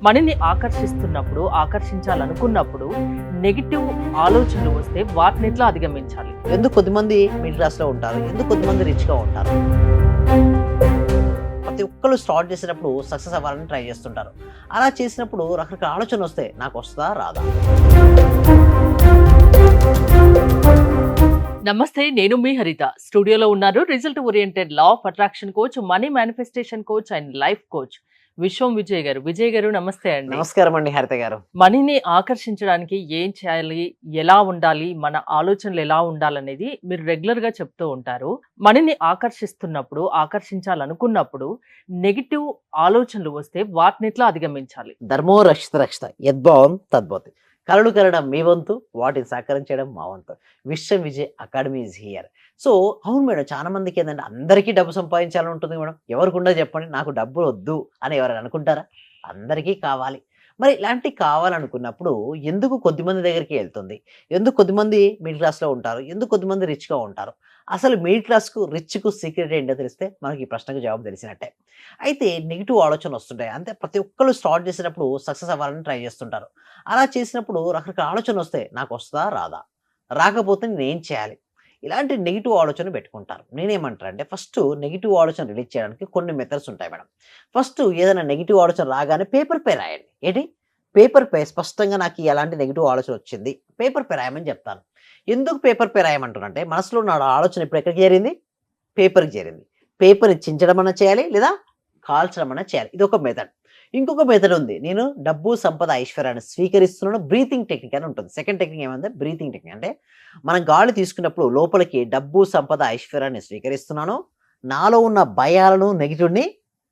మనీని ఆకర్షిస్తున్నప్పుడు, ఆకర్షించాలనుకున్నప్పుడు నెగెటివ్ ఆలోచనలు వస్తే వాటిని ఎట్లా అధిగమించాలి? ఎందుకు కొద్దిమంది మిడిల్ క్లాస్‌లో ఉంటారు. ఎందుకు కొద్దిమంది రిచ్‌గా ఉంటారు. ప్రతి ఒక్కళ్ళు స్టార్ట్ చేసేటప్పుడు సక్సెస్ అవ్వాలని ట్రై చేస్తుంటారు. అలా చేసినప్పుడు రకరకాల ఆలోచనలొస్తాయి. నాకొస్తదా? రాదా? నమస్తే, నేను మీ హరిత. స్టూడియోలో ఉన్నారు result oriented law of attraction coach, money manifestation coach and life coach విశ్వం విజయ్ గారు. విజయ్ గారు నమస్తే అండి. నమస్కారం అండి హరిత గారు. మనీని ఆకర్షించడానికి ఏం చేయాలి? ఎలా ఉండాలి? మన ఆలోచనలు ఎలా ఉండాలనేది మీరు రెగ్యులర్ గా చెప్తూ ఉంటారు. మనీని ఆకర్షిస్తున్నప్పుడు, ఆకర్షించాలనుకున్నప్పుడు నెగెటివ్ ఆలోచనలు వస్తే వాటిని ఎట్లా అధిగమించాలి? ధర్మో రక్షిత రక్షిత యద్భావం తద్భవతి. కలలు కనడం మీ వంతు, వాటిని సహకరించడం మా వంతు. విశ్వం Vijay academy is here. So అవును మేడం, చాలా మందికి ఏంటంటే అందరికీ డబ్బు సంపాదించాలని ఉంటుంది మేడం. ఎవరికి ఉండదు చెప్పండి, నాకు డబ్బులు వద్దు అని ఎవరైనా అనుకుంటారా? అందరికీ కావాలి. మరి ఇలాంటివి కావాలనుకున్నప్పుడు ఎందుకు కొద్దిమంది దగ్గరికి వెళ్తుంది? ఎందుకు కొద్దిమంది మిడిల్ క్లాస్‌లో ఉంటారు? ఎందుకు కొద్దిమంది రిచ్‌గా ఉంటారు? అసలు మిడిల్ క్లాస్‌కు, రిచ్‌కు సీక్రెట్ ఏంటో తెలిస్తే మనకి ఈ ప్రశ్నకు జవాబు తెలిసినట్టే. అయితే నెగెటివ్ ఆలోచనలు వస్తుంటాయి. అంతే, ప్రతి ఒక్కళ్ళు స్టార్ట్ చేసేటప్పుడు సక్సెస్ అవ్వాలని ట్రై చేస్తుంటారు. అలా చేసినప్పుడు రకరకాల ఆలోచనలొస్తాయి. నాకొస్తదా? రాదా? రాకపోతే నేనేం చేయాలి? ఇలాంటి నెగెటివ్ ఆలోచన పెట్టుకుంటారు. నేనేమంటానంటే ఫస్ట్ నెగెటివ్ ఆలోచన రిలీజ్ చేయడానికి కొన్ని మెథడ్స్ ఉంటాయి మేడం. ఫస్ట్ ఏదైనా నెగెటివ్ ఆలోచన రాగానే పేపర్ పై రాయండి. ఏంటి? పేపర్ పై స్పష్టంగా నాకు ఎలాంటి నెగెటివ్ ఆలోచన వచ్చింది, పేపర్ పై రాయమని చెప్తాను. ఎందుకు పేపర్ పై రాయమంటున్నానంటే మనసులో ఉన్న ఆలోచన ఇప్పుడు ఎక్కడికి చేరింది? పేపర్‌కి చేరింది. పేపర్‌ని చించడం అన్నా చేయాలి, లేదా కాల్చడం అన్నా చేయాలి. ఇదొక మెథడ్. ఇంకొక మెథడ్ ఉంది. నేను డబ్బు, సంపద, ఐశ్వర్యాన్ని స్వీకరిస్తున్నాను. బ్రీతింగ్ టెక్నిక్ అని ఉంటుంది. సెకండ్ టెక్నిక్ ఏమంటే బ్రీతింగ్ టెక్నిక్. అంటే మనం గాలి తీసుకున్నప్పుడు లోపలికి డబ్బు, సంపద, ఐశ్వర్యాన్ని స్వీకరిస్తున్నాను. నాలో ఉన్న భయాలను, నెగెటివ్‌ని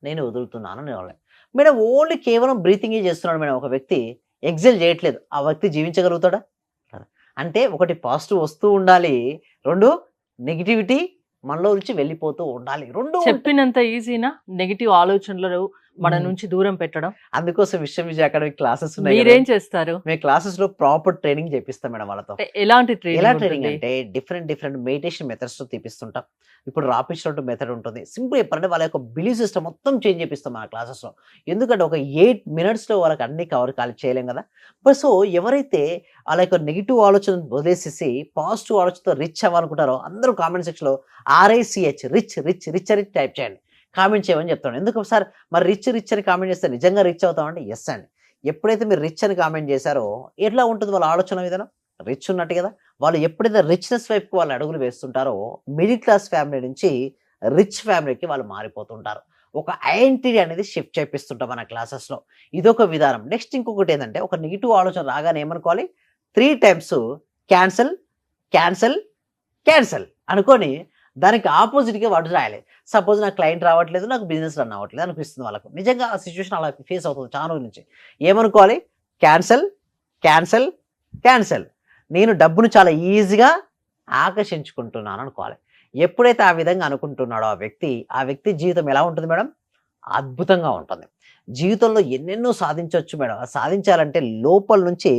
నేను వదులుతున్నాను అని అనాలి. మేడం ఓన్లీ కేవలం బ్రీతింగే చేస్తున్నాడు మేడం ఒక వ్యక్తి. ఎక్సేల్ చేయట్లేదు. ఆ వ్యక్తి జీవించగలుగుతాడా? అంటే ఒకటి పాజిటివ్ వస్తూ ఉండాలి. 2 నెగటివిటీ మనలో నుంచి వెళ్ళిపోతూ ఉండాలి. 2 ఉంటాయి. చెప్పినంత ఈజీనా నెగెటివ్ ఆలోచనలు మన హ్మ్. నుంచి దూరం పెట్టడం? అందుకోసం విశ్వం విజయ్ అకాడమీ క్లాసెస్ ఉన్నాయి కదా! మీరేం చేస్తారు? మేము క్లాసెస్‌లో ప్రాపర్ ట్రైనింగ్ చేపిస్తాం మేడం వాళ్ళతో. ఎలాంటి ఎలా ట్రైనింగ్ ట్రైనింగ్ ఉంటుంది? అంటే డిఫరెంట్ మెడిటేషన్ మెథడ్స్‌తో తీపిస్తుంటాం. ఇప్పుడు రాపిస్ట్ మెథడ్ ఉంటుంది. సింపుల్ చెప్పాలంటే వాళ్ళ యొక్క బిలీఫ్ సిస్టమ్ మొత్తం చేంజ్ చేపిస్తాం మన క్లాసెస్‌లో. ఎందుకంటే ఒక 8 మినిట్స్‌లో వాళ్ళకి అన్నీ కవర్ చేయలేం కదా! సో ఎవరైతే ఆళ్ళ యొక్క నెగెటివ్ ఆలోచన వదిలేసేసి పాజిటివ్ ఆలోచనతో రిచ్ అవ్వాలనుకుంటారో అందరూ కామెంట్ సెక్షన్‌లో RICH రిచ్ అని టైప్ చేయండి. కామెంట్ చేయమని చెప్తాను. ఎందుకు సార్ మరి రిచ్ అని కామెంట్ చేస్తే నిజంగా రిచ్ అవుతామంటే యెస్ అండి. ఎప్పుడైతే మీరు రిచ్ అని కామెంట్ చేశారో ఎట్లా ఉంటుంది వాళ్ళ ఆలోచన విధానం? రిచ్ ఉన్నట్టు కదా! వాళ్ళు ఎప్పుడైతే రిచ్‌నెస్ వైపుకి వాళ్ళు అడుగులు వేస్తుంటారో మిడిల్ క్లాస్ ఫ్యామిలీ నుంచి రిచ్ ఫ్యామిలీకి వాళ్ళు మారిపోతుంటారు. ఒక ఐడెంటిటీ అనేది షిఫ్ట్ చేపిస్తుంటాం మన క్లాసెస్‌లో. ఇదొక విధానం. నెక్స్ట్ ఇంకొకటి ఏందంటే ఒక నెగెటివ్ ఆలోచన రాగానే ఏమనుకోవాలి? 3 టైమ్స్ క్యాన్సెల్, క్యాన్సెల్, క్యాన్సెల్ అనుకోని దానికి అపోజిట్‌గా వర్డ్స్ రాయాలి. సపోజ్ నాకు క్లయింట్ రావట్లేదు, నాకు బిజినెస్ రన్ అవ్వట్లేదు అనిపిస్తుంది వాళ్ళకు. నిజంగా ఆ సిట్యుయేషన్ అలా ఫేస్ అవుతుంది చాలా రోజుల నుంచి. ఏమనుకోవాలి? Cancel, cancel, cancel. నేను డబ్బును చాలా ఈజీగా ఆకర్షించుకుంటున్నాను అనుకోవాలి. ఎప్పుడైతే ఆ విధంగా అనుకుంటున్నాడో ఆ వ్యక్తి జీవితం ఎలా ఉంటుంది మేడం? అద్భుతంగా ఉంటుంది. జీవితంలో ఎన్నెన్నో సాధించొచ్చు మేడం. సాధించాలంటే లోపల నుంచి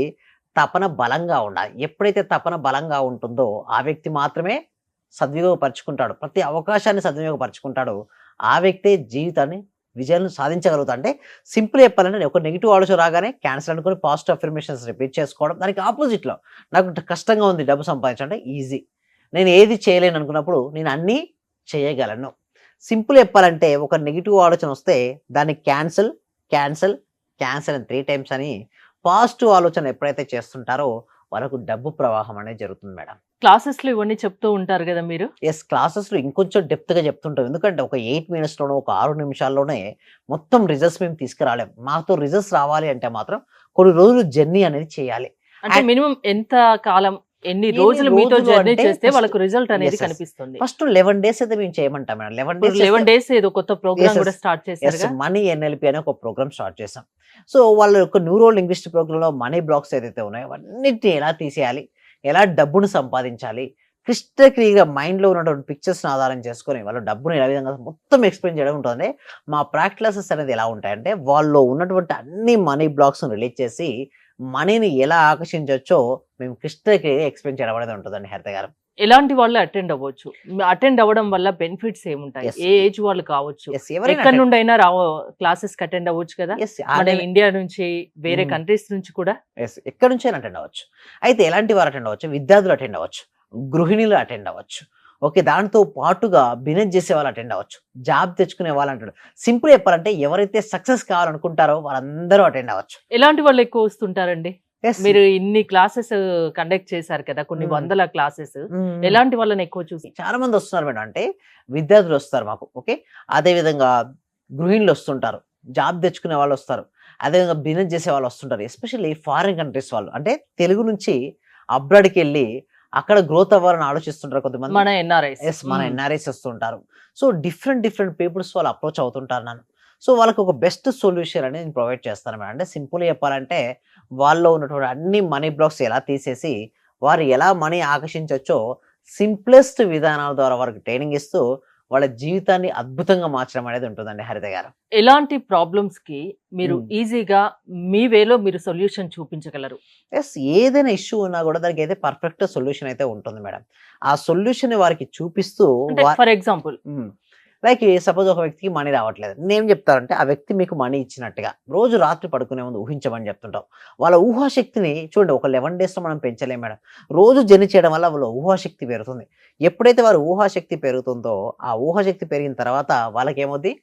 తపన బలంగా ఉండాలి. ఎప్పుడైతే తపన బలంగా ఉంటుందో ఆ వ్యక్తి మాత్రమే సద్వినియోగపరుచుకుంటాడు. ప్రతి అవకాశాన్ని సద్వినియోగపరుచుకుంటాడో ఆ వ్యక్తే జీవితాన్ని విజయాలను సాధించగలుగుతాడు. అంటే సింపుల్ చెప్పాలంటే ఒక నెగెటివ్ ఆలోచన రాగానే క్యాన్సెల్ అనుకోని పాజిటివ్ అఫర్మేషన్స్ రిపీట్ చేసుకోవడం. దానికి ఆపోజిట్‌లో నాకు కష్టంగా ఉంది డబ్బు సంపాదించడం అంటే ఈజీ. నేను ఏది చేయలేను అనుకున్నప్పుడు నేను అన్నీ చేయగలను. సింపుల్ చెప్పాలంటే ఒక నెగెటివ్ ఆలోచన వస్తే దాన్ని క్యాన్సెల్, క్యాన్సెల్, క్యాన్సెల్ అని 3 టైమ్స్ అని పాజిటివ్ ఆలోచన ఎప్పుడైతే చేస్తుంటారో వాళ్ళకు డబ్బు ప్రవాహం అనేది జరుగుతుంది మేడం. క్లాసెస్‌లో ఇవన్నీ చెప్తూ ఉంటారు గదా మీరు? క్లాసెస్‌లో ఇంకొంచెం డెప్త్‌గా చెప్తుంటాం. ఎందుకంటే ఒక 8 మినిట్స్‌లోనో, ఒక 6 నిమిషాల్లోనే మొత్తం రిజల్ట్స్ మేము తీసుకురాలేం. మాతో రిజల్ట్స్ రావాలి అంటే మాత్రం కొన్ని రోజులు జర్నీ అనేది చేయాలి. అంటే అండ్ మినిమమ్ ఎంత కాలం, ఎన్ని ఎన్ని రోజులు మీతో రోజులు జర్నీ అంటే చేస్తే ఫస్ట్ వాళ్ళకు రిజల్ట్ అనేది యెస్. కనిపిస్తుంది? ఫస్ట్ 11 డేస్ అయితే మేము చేయమంటాం మేడం. 11 ఇప్పుడు డేస్ చేస్తే 11 డేస్ ఏదో కొత్త ప్రోగ్రామ్ యెస్. గూడా స్టార్ట్ చేశారుగా? మనీ NLP అనే ఒక ప్రోగ్రామ్ స్టార్ట్ చేసాం. సో వాళ్ళ యొక్క న్యూరో లింగ్విస్టిక్ ప్రోగ్రామ్‌లో మనీ బ్లాక్స్ ఏదైతే ఉన్నాయో అవన్నిటిని ఎలా తీసేయాలి? ఎలా డబ్బును సంపాదించాలి? క్లిస్టర్ క్లియర్‌గా మైండ్‌లో ఉన్నటువంటి పిక్చర్స్‌ని ఆధారం చేసుకొని వాళ్ళు డబ్బుని ఏ విధంగా మొత్తం ఎక్స్‌ప్లెయిన్ చేయడం ఉంటుందండి. మా ప్రాక్టికల్ క్లాసెస్ అనేది ఎలా ఉంటాయంటే వాళ్ళలో ఉన్నటువంటి అన్ని మనీ బ్లాక్స్‌ని రిలీజ్ చేసి మనీని ఎలా ఆకర్షించొచ్చో మేము క్లిస్టర్ క్లియర్‌గా ఎక్స్‌ప్లెయిన్ చేయడం అనేది ఉంటదండి హరిత గారు. ఎలాంటి వాళ్ళు అటెండ్ అవ్వచ్చు? అటెండ్ అవ్వడం వల్ల బెనిఫిట్స్ ఏముంటాయి? Yes. ఏ ఏజ్ వాళ్ళు కావచ్చు? ఎస్ ఎవరైనా ఎక్కడి నుండైనా క్లాసెస్‌కి అటెండ్ అవ్వచ్చు కదా? ఎస్ మన ఇండియా నుంచి, వేరే మ్మ్. కంట్రీస్ నుంచి కూడా? ఎస్ ఎక్కడి నుంచైనా అటెండ్ అవ్వచ్చు. అయితే ఎలాంటి వారు అటెండ్ అవ్వచ్చు? విద్యార్థులు అటెండ్ అవ్వచ్చు, గృహిణులు అటెండ్ అవ్వచ్చు. ఓకే, దాంతో పాటుగా బిజినెస్ చేసే వాళ్ళు అటెండ్ అవ్వచ్చు, జాబ్ తెచ్చుకునే వాళ్ళు అంటాడు. సింపుల్ చెప్పాలంటే ఎవరైతే సక్సెస్ కావాలనుకుంటారో వాళ్ళందరూ అటెండ్ అవ్వచ్చు. ఎలాంటి వాళ్ళు ఎక్కువ వస్తుంటారండి? Yes. మీరు ఇన్ని క్లాసెస్ కండక్ట్ చేశారు కదా, కొన్ని మ్మ్. వందల క్లాసెస్. మ్మ్. ఎలాంటి వాళ్ళని ఎక్కువ చూసి? చాలా మంది వస్తున్నారు మేడం. అంటే విద్యార్థులు వస్తారు మాకు. ఓకే, అదే విధంగా గృహిణులు వస్తుంటారు, జాబ్ తెచ్చుకునే వాళ్ళు వస్తారు, అదేవిధంగా బిజినెస్ చేసే వాళ్ళు వస్తుంటారు. ఎస్పెషల్లీ ఫారిన్ కంట్రీస్ వాళ్ళు, అంటే తెలుగు నుంచి అబ్రాడ్కి వెళ్ళి అక్కడ గ్రోత్ అవ్వాలని ఆలోచిస్తుంటారు కొంతమంది. మన ఎన్ఆర్ఐస్. ఎస్ మన ఎన్ఆర్ఐస్ వస్తుంటారు. సో డిఫరెంట్ పీపుల్స్ వాళ్ళు అప్రోచ్ అవుతుంటారు నన్ను. సో వాళ్ళకి ఒక బెస్ట్ సొల్యూషన్ అనేది నేను ప్రొవైడ్ చేస్తాను మేడం. అంటే సింపుల్గా చెప్పాలంటే వాళ్ళలో ఉన్నటువంటి అన్ని మనీ బ్లాక్స్ ఎలా తీసేసి వారు ఎలా మనీ ఆకర్షించవచ్చో సింప్లెస్ట్ విధానాల ద్వారా వారికి ట్రైనింగ్ ఇస్తూ వాళ్ళ జీవితాన్ని అద్భుతంగా మార్చడం అనేది ఉంటుందండి హరిత గారు. ఎలాంటి ప్రాబ్లమ్స్ కి మీరు మ్మ్. ఈజీగా మీ వేలో మీరు సొల్యూషన్ చూపించగలరు? ఎస్ ఏదైనా ఇష్యూ ఉన్నా కూడా దానికి అయితే పర్ఫెక్ట్ సొల్యూషన్ అయితే ఉంటుంది మేడం. ఆ సొల్యూషన్ వారికి చూపిస్తూ అంటే ఫర్ ఎగ్జాంపుల్ లైక్ సపోజ్ ఒక వ్యక్తికి మనీ రావట్లేదు, నేను చెప్తానంటే ఆ వ్యక్తి మీకు మనీ ఇచ్చినట్టుగా రోజు రాత్రి పడుకునే ముందు ఊహించమని చెప్తుంటాం. వాళ్ళ ఊహాశక్తిని చూడండి, ఒక 11 డేస్లో మనం పెంచలేం మేడం. రోజు జర్నీ చేయడం వల్ల వాళ్ళ ఊహాశక్తి పెరుగుతుంది. ఎప్పుడైతే వారి ఊహాశక్తి పెరుగుతుందో ఆ ఊహాశక్తి పెరిగిన తర్వాత వాళ్ళకి ఏమవుద్ది,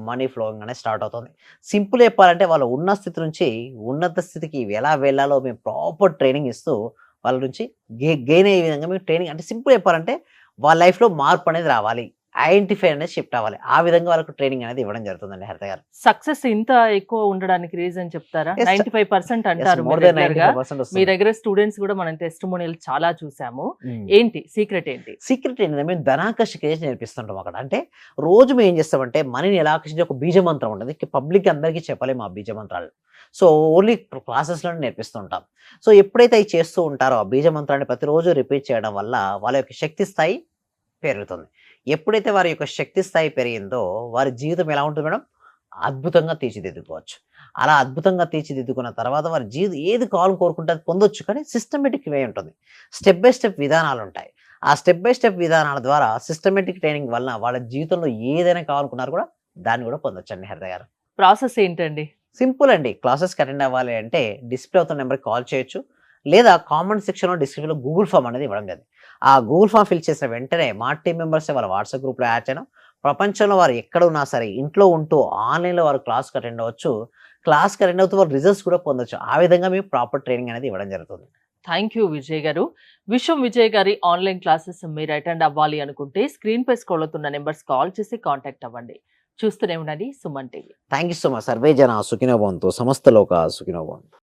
మనీ ఫ్లోయింగ్ అనేది స్టార్ట్ అవుతుంది. సింపుల్ చెప్పాలంటే వాళ్ళు ఉన్న స్థితి నుంచి ఉన్నత స్థితికి ఎలా వెళ్ళాలో మేము ప్రాపర్ ట్రైనింగ్ ఇస్తూ వాళ్ళ నుంచి గెయిన్ అయ్యే విధంగా మేము ట్రైనింగ్, అంటే సింపుల్ చెప్పాలంటే వాళ్ళ లైఫ్లో మార్పు అనేది రావాలి, ఐడెంటిఫై అనేది షిఫ్ట్ అవ్వాలి, ఆ విధంగా వాళ్ళకు ట్రైనింగ్ అనేది ఇవ్వడం జరుగుతుందండి హరిత గారు. సక్సెస్ ఇంత ఎక్కువ ఉండడానికి రీజన్ చెప్తారా? Yes, 95% అంటారు మోర్ మీరు దెన్ regular గా. 95% మీ వస్తుంది. దగ్గర స్టూడెంట్స్ కూడా మనం టెస్టిమోనియల్ చాలా చూసాము. ఏంటి సీక్రెట్ ఏంటి? సీక్రెట్ ఏంటంటే మేము ధనాకర్షక చేసి నేర్పిస్తుంటాం అక్కడ. అంటే రోజు మేము ఏం చేస్తామంటే మనీని ఎలా ఆకర్షించే ఒక బీజ మంత్రం ఉంటుంది, పబ్లిక్ అందరికీ చెప్పలేము ఆ బీజ మంత్రాలు. సో ఓన్లీ క్లాసెస్లోనే నేర్పిస్తుంటాం. సో ఎప్పుడైతే అవి చేస్తూ ఉంటారో ఆ బీజ మంత్రాన్ని ప్రతిరోజు రిపీట్ చేయడం వల్ల వాళ్ళ యొక్క శక్తి స్థాయి పెరుగుతుంది. ఎప్పుడైతే వారి యొక్క శక్తి స్థాయి పెరిగిందో వారి జీవితం ఎలా ఉంటుంది మేడం, అద్భుతంగా తీర్చిదిద్దుకోవచ్చు. అలా అద్భుతంగా తీర్చిదిద్దుకున్న తర్వాత వారి జీవితం ఏది కావాలని కోరుకుంటే అది పొందొచ్చు. కానీ సిస్టమేటిక్ వే ఉంటుంది, స్టెప్ బై స్టెప్ విధానాలు ఉంటాయి. ఆ స్టెప్ బై స్టెప్ విధానాల ద్వారా సిస్టమేటిక్ ట్రైనింగ్ వలన వాళ్ళ జీవితంలో ఏదైనా కావాలనుకున్నారు కూడా దాన్ని కూడా పొందొచ్చు అండి హరిత గారు. ప్రాసెస్ ఏంటండి? సింపుల్ అండి. క్లాసెస్కి అటెండ్ అవ్వాలి అంటే డిస్ప్లే అవుతున్న నెంబర్కి కాల్ చేయొచ్చు, లేదా కామెంట్ సెక్షన్లో డిస్క్రిప్షన్లో గూగుల్ ఫామ్ అనేది ఇవ్వడం జరిగింది. ఆ గూగుల్ ఫామ్ ఫిల్ చేసిన వెంటనే మా టీమ్ మెంబర్స్ వాళ్ళ వాట్సాప్ గ్రూప్లో యాడ్ చేయడం, ప్రపంచంలో వారు ఎక్కడ ఉన్నా సరే ఇంట్లో ఉంటూ ఆన్లైన్లో వారు క్లాస్కి అటెండ్ అవ్వచ్చు, క్లాస్కి అటెండ్ అవుతూ వారు రిజల్ట్స్ కూడా పొందొచ్చు. ఆ విధంగా మేము ప్రాపర్ ట్రైనింగ్ అనేది ఇవ్వడం జరుగుతుంది. థ్యాంక్ యూ విజయ్ గారు. విశ్వం విజయ్ గారి ఆన్లైన్ క్లాసెస్ మీరు అటెండ్ అవ్వాలి అనుకుంటే స్క్రీన్ పై స్క్రోల్ అవుతున్న నెంబర్స్ కాల్ చేసి కాంటాక్ట్ అవ్వండి. చూస్తూనే ఉండండి Suman TV. Thank you so much. Survey జన సుఖినో భవంతు, సమస్త లోక సుఖినో భవంతు.